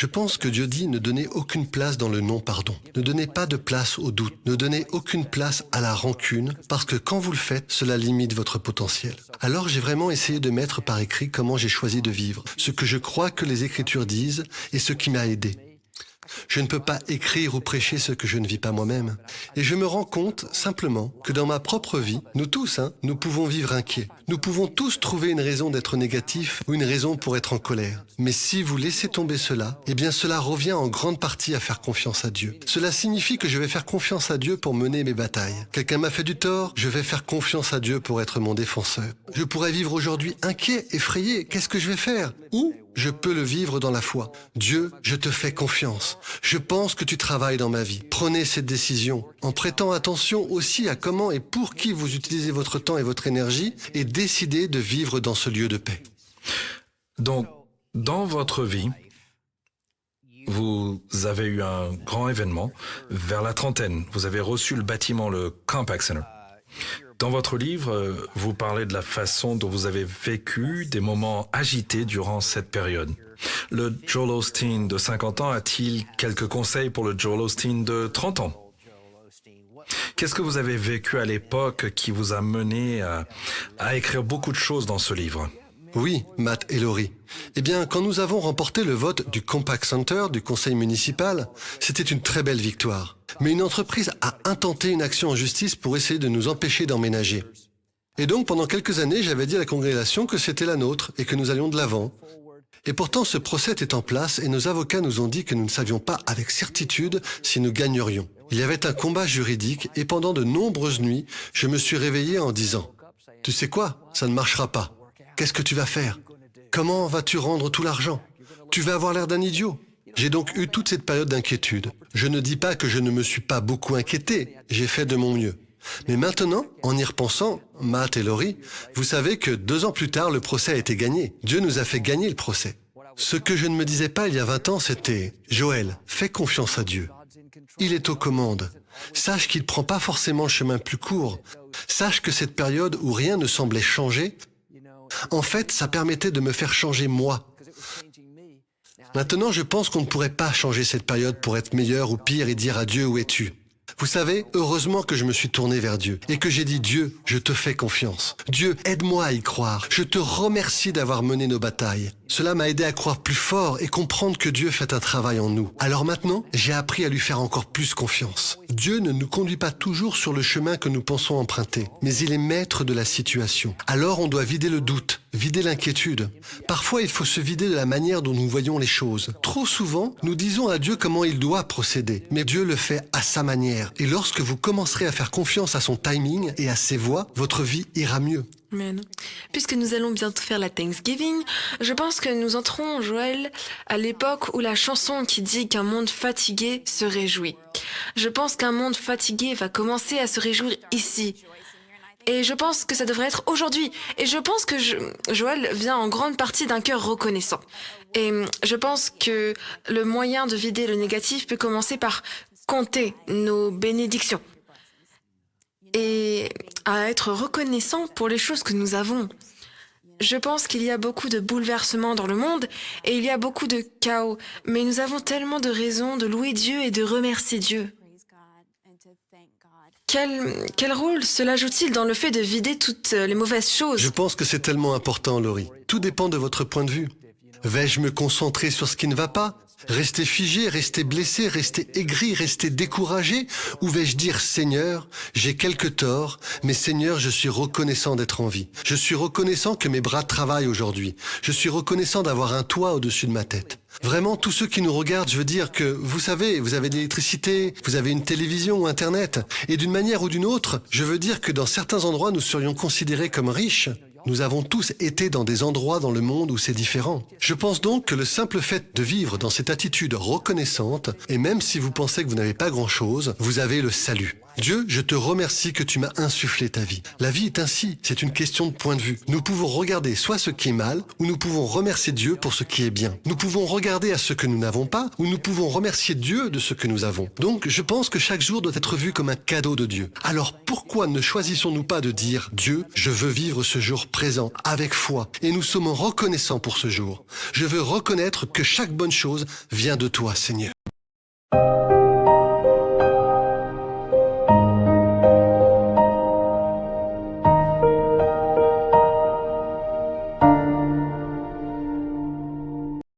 Je pense que Dieu dit ne donnez aucune place dans le non-pardon. Ne donnez pas de place au doute. Ne donnez aucune place à la rancune, parce que quand vous le faites, cela limite votre potentiel. Alors j'ai vraiment essayé de mettre par écrit comment j'ai choisi de vivre, ce que je crois que les Écritures disent et ce qui m'a aidé. Je ne peux pas écrire ou prêcher ce que je ne vis pas moi-même. Et je me rends compte, simplement, que dans ma propre vie, nous tous, nous pouvons vivre inquiets. Nous pouvons tous trouver une raison d'être négatif ou une raison pour être en colère. Mais si vous laissez tomber cela, eh bien cela revient en grande partie à faire confiance à Dieu. Cela signifie que je vais faire confiance à Dieu pour mener mes batailles. Quelqu'un m'a fait du tort, je vais faire confiance à Dieu pour être mon défenseur. Je pourrais vivre aujourd'hui inquiet, effrayé. Qu'est-ce que je vais faire? Ou je peux le vivre dans la foi. Dieu, je te fais confiance. Je pense que tu travailles dans ma vie. Prenez cette décision en prêtant attention aussi à comment et pour qui vous utilisez votre temps et votre énergie et décidez de vivre dans ce lieu de paix. Donc, dans votre vie, vous avez eu un grand événement vers la trentaine. Vous avez reçu le bâtiment, le Compaq Center. Dans votre livre, vous parlez de la façon dont vous avez vécu des moments agités durant cette période. Le Joel Osteen de 50 ans a-t-il quelques conseils pour le Joel Osteen de 30 ans? Qu'est-ce que vous avez vécu à l'époque qui vous a mené à écrire beaucoup de choses dans ce livre? Oui, Matt et Laurie. Eh bien, quand nous avons remporté le vote du Compaq Center, du conseil municipal, c'était une très belle victoire. Mais une entreprise a intenté une action en justice pour essayer de nous empêcher d'emménager. Et donc, pendant quelques années, j'avais dit à la congrégation que c'était la nôtre et que nous allions de l'avant. Et pourtant, ce procès est en place et nos avocats nous ont dit que nous ne savions pas avec certitude si nous gagnerions. Il y avait un combat juridique et pendant de nombreuses nuits, je me suis réveillé en disant « Tu sais quoi? Ça ne marchera pas. Qu'est-ce que tu vas faire? Comment vas-tu rendre tout l'argent? Tu vas avoir l'air d'un idiot. » J'ai donc eu toute cette période d'inquiétude. Je ne dis pas que je ne me suis pas beaucoup inquiété, j'ai fait de mon mieux. Mais maintenant, en y repensant, Matt et Laurie, vous savez que 2 ans plus tard, le procès a été gagné. Dieu nous a fait gagner le procès. Ce que je ne me disais pas il y a 20 ans, c'était « Joël, fais confiance à Dieu. Il est aux commandes. Sache qu'il ne prend pas forcément le chemin plus court. Sache que cette période où rien ne semblait changer, en fait, ça permettait de me faire changer moi. Maintenant, je pense qu'on ne pourrait pas changer cette période pour être meilleur ou pire et dire à Dieu où es-tu. Vous savez, heureusement que je me suis tourné vers Dieu et que j'ai dit « Dieu, je te fais confiance. Dieu, aide-moi à y croire. Je te remercie d'avoir mené nos batailles. » Cela m'a aidé à croire plus fort et comprendre que Dieu fait un travail en nous. Alors maintenant, j'ai appris à lui faire encore plus confiance. Dieu ne nous conduit pas toujours sur le chemin que nous pensons emprunter, mais il est maître de la situation. Alors on doit vider le doute, vider l'inquiétude. Parfois, il faut se vider de la manière dont nous voyons les choses. Trop souvent, nous disons à Dieu comment il doit procéder, mais Dieu le fait à sa manière. Et lorsque vous commencerez à faire confiance à son timing et à ses voies, votre vie ira mieux. Amen. Puisque nous allons bientôt faire la Thanksgiving, je pense que nous entrons, Joël, à l'époque où la chanson qui dit qu'un monde fatigué se réjouit. Je pense qu'un monde fatigué va commencer à se réjouir ici. Et je pense que ça devrait être aujourd'hui. Et je pense que Joël vient en grande partie d'un cœur reconnaissant. Et je pense que le moyen de vider le négatif peut commencer par compter nos bénédictions. Et à être reconnaissant pour les choses que nous avons. Je pense qu'il y a beaucoup de bouleversements dans le monde et il y a beaucoup de chaos, mais nous avons tellement de raisons de louer Dieu et de remercier Dieu. Quel rôle cela joue-t-il dans le fait de vider toutes les mauvaises choses? Je pense que c'est tellement important, Laurie. Tout dépend de votre point de vue. Vais-je me concentrer sur ce qui ne va pas? Rester figé, rester blessé, rester aigri, rester découragé? Ou vais-je dire, Seigneur, j'ai quelques torts, mais Seigneur, je suis reconnaissant d'être en vie. Je suis reconnaissant que mes bras travaillent aujourd'hui. Je suis reconnaissant d'avoir un toit au-dessus de ma tête. Vraiment, tous ceux qui nous regardent, je veux dire que, vous savez, vous avez de l'électricité, vous avez une télévision ou Internet. Et d'une manière ou d'une autre, je veux dire que dans certains endroits, nous serions considérés comme riches. Nous avons tous été dans des endroits dans le monde où c'est différent. Je pense donc que le simple fait de vivre dans cette attitude reconnaissante, et même si vous pensez que vous n'avez pas grand-chose, vous avez le salut. Dieu, je te remercie que tu m'as insufflé ta vie. La vie est ainsi, c'est une question de point de vue. Nous pouvons regarder soit ce qui est mal, ou nous pouvons remercier Dieu pour ce qui est bien. Nous pouvons regarder à ce que nous n'avons pas, ou nous pouvons remercier Dieu de ce que nous avons. Donc, je pense que chaque jour doit être vu comme un cadeau de Dieu. Alors, pourquoi ne choisissons-nous pas de dire « Dieu, je veux vivre ce jour présent, avec foi, et nous sommes reconnaissants pour ce jour. Je veux reconnaître que chaque bonne chose vient de toi, Seigneur. »